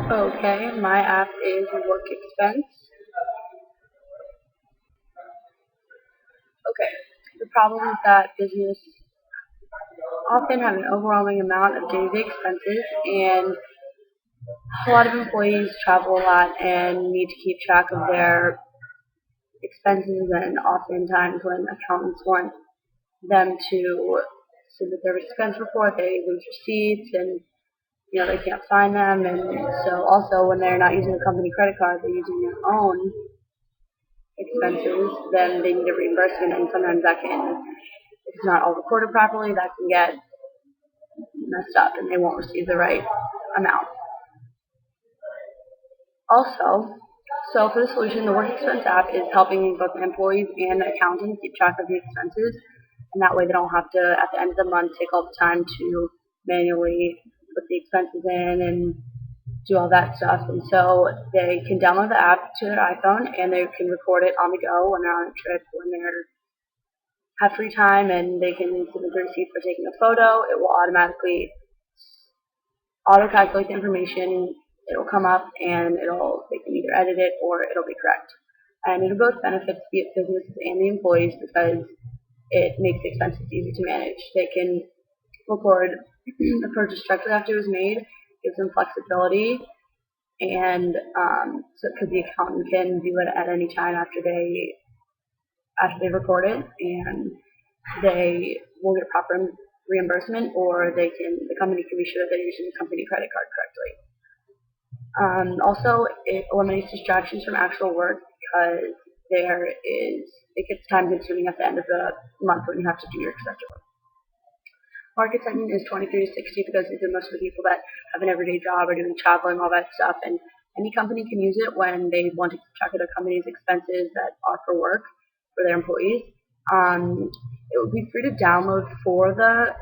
Okay, my app is WorkExpense. Okay, the problem is that business often have an overwhelming amount of daily expenses, and a lot of employees travel a lot and need to keep track of their expenses. And oftentimes, when accountants want them to submit their expense report, they lose receipts and they can't find them. And so also when they're not using a company credit card, they're using their own expenses, then they need a reimbursement, and sometimes that can, if it's not all recorded properly, that can get messed up and they won't receive the right amount. Also, so for the solution, the WorkExpense app is helping both employees and accountants keep track of the expenses, and that way they don't have to, at the end of the month, take all the time to manually put the expenses in and do all that stuff. And so they can download the app to their iPhone and they can record it on the go when they're on a trip, when they have free time, and they can submit the receipt for taking a photo. It will automatically auto-calculate the information. It will come up and they can either edit it or it'll be correct. And it'll both benefit the businesses and the employees because it makes the expenses easy to manage. They can record the purchase directly after it was made, gives them flexibility, and so because the accountant can do it at any time after they record it, and they will get proper reimbursement, or the company can be sure that they're using the company credit card correctly. Also, it eliminates distractions from actual work because it gets time consuming at the end of the month when you have to do your expected work. Market segment is 23 to 60 because these are most of the people that have an everyday job or doing traveling, all that stuff, and any company can use it when they want to keep track of their company's expenses that are for work for their employees. It would be free to download for the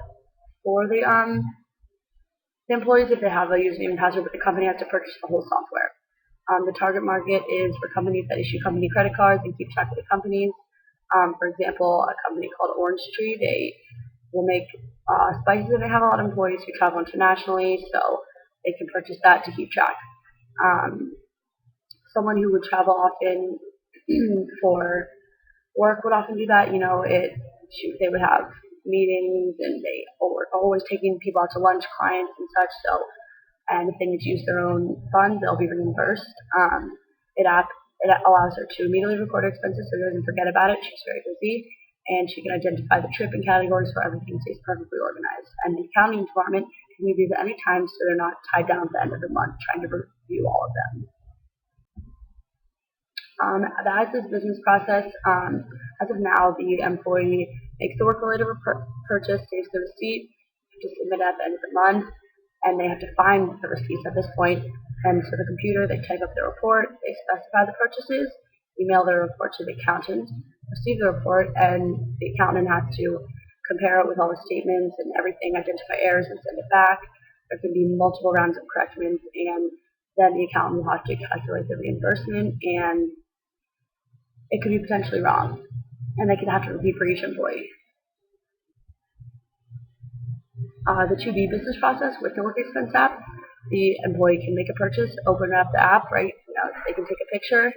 employees if they have a username and password, but the company has to purchase the whole software. The target market is for companies that issue company credit cards and keep track of the companies. For example, a company called Orange Tree, they will make spices, and they have a lot of employees who travel internationally, so they can purchase that to keep track. Someone who would travel often for work would often do that. They would have meetings, and they are always taking people out to lunch, clients and such. So, and if they need to use their own funds, they'll be reimbursed. It allows her to immediately record her expenses so she doesn't forget about it. She's very busy, and she can identify the trip and categories so everything stays perfectly organized. And the accounting department can use these at any time so they're not tied down at the end of the month trying to review all of them. That is this business process. As of now, the employee makes the work-related purchase, saves the receipt, to submit at the end of the month, and they have to find the receipts at this point. And so the computer, they type up the report, they specify the purchases, email the report to the accountant, receive the report, and the accountant has to compare it with all the statements and everything, identify errors, and send it back. There can be multiple rounds of corrections, and then the accountant will have to calculate the reimbursement, and it could be potentially wrong, and they could have to repeat for each employee. The 2B business process with the WorkExpense app, the employee can make a purchase, open up the app, right? They can take a picture,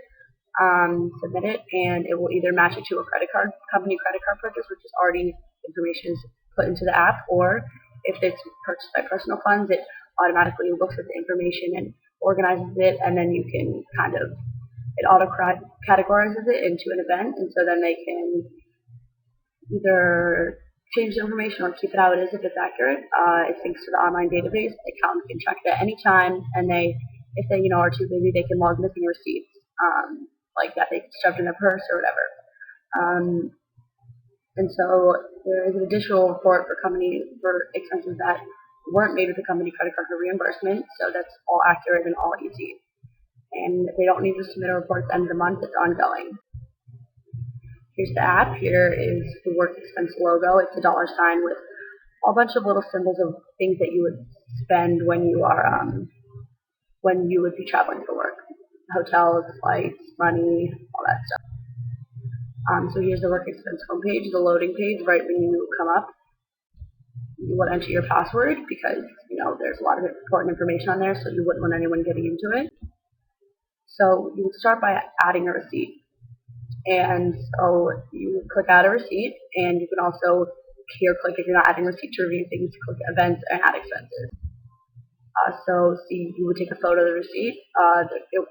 submit it, and it will either match it to a company credit card purchase, which is already information is put into the app, or if it's purchased by personal funds, it automatically looks at the information and organizes it, and then you can it auto-categorizes it into an event, and so then they can either change the information or keep it how it is if it's accurate. It syncs to the online database. The accountant can check it at any time, and if they are too busy, they can log missing receipts, like that they shoved in their purse or whatever. And so there is an additional report for expenses that weren't made with the company credit card for reimbursement, so that's all accurate and all easy. And they don't need to submit a report at the end of the month. It's ongoing. Here's the app. Here is the WorkExpense logo. It's a $ with a bunch of little symbols of things that you would spend when you would be traveling for work: hotels, flights, money, all that stuff. So here's the WorkExpense homepage, the loading page, right when you come up. you would enter your password because there's a lot of important information on there, so you wouldn't want anyone getting into it. So you would start by adding a receipt. And so you would click add a receipt, and you can also here click, if you're not adding a receipt, to review things, click events and add expenses. So see, you would take a photo of the receipt.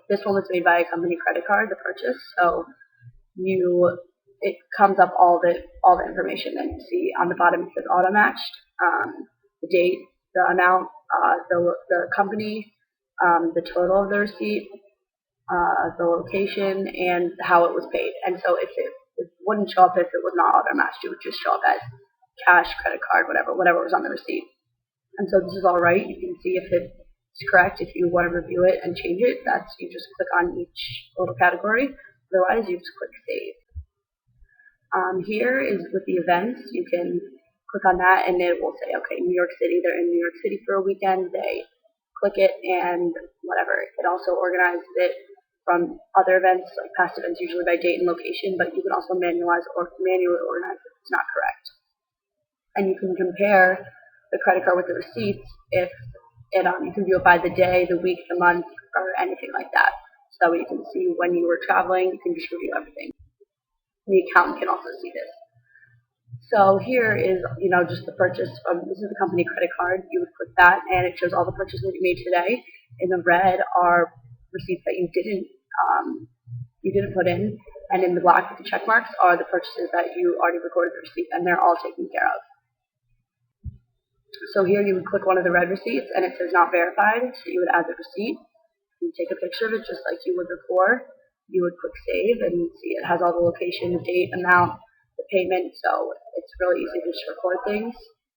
This one was made by a company credit card, the purchase. So it comes up all the information, and you see on the bottom it says auto matched, the date, the amount, the company, the total of the receipt, the location, and how it was paid. And so it wouldn't show up if it was not auto matched. It would just show up as cash, credit card, whatever was on the receipt. And so this is all right. You can see if it's correct. If you want to review it and change it, you just click on each little category. Otherwise, you just click save. Here is with the events. You can click on that, and it will say, okay, New York City. They're in New York City for a weekend. They click it, and whatever. It also organizes it from other events, like past events, usually by date and location. But you can also manually organize if it's not correct. And you can compare the credit card with the receipts if you can view it by the day, the week, the month, or anything like that. So you can see when you were traveling. You can just review everything. The accountant can also see this. So here is, just the purchase this is the company credit card. You would click that, and it shows all the purchases that you made today. In the red are receipts that you didn't put in, and in the black with the check marks are the purchases that you already recorded the receipt, and they're all taken care of. So here you would click one of the red receipts, and it says not verified, so you would add the receipt. You take a picture of it just like you would before. You would click save, and you see it has all the location, date, amount, the payment, so it's really easy to just record things.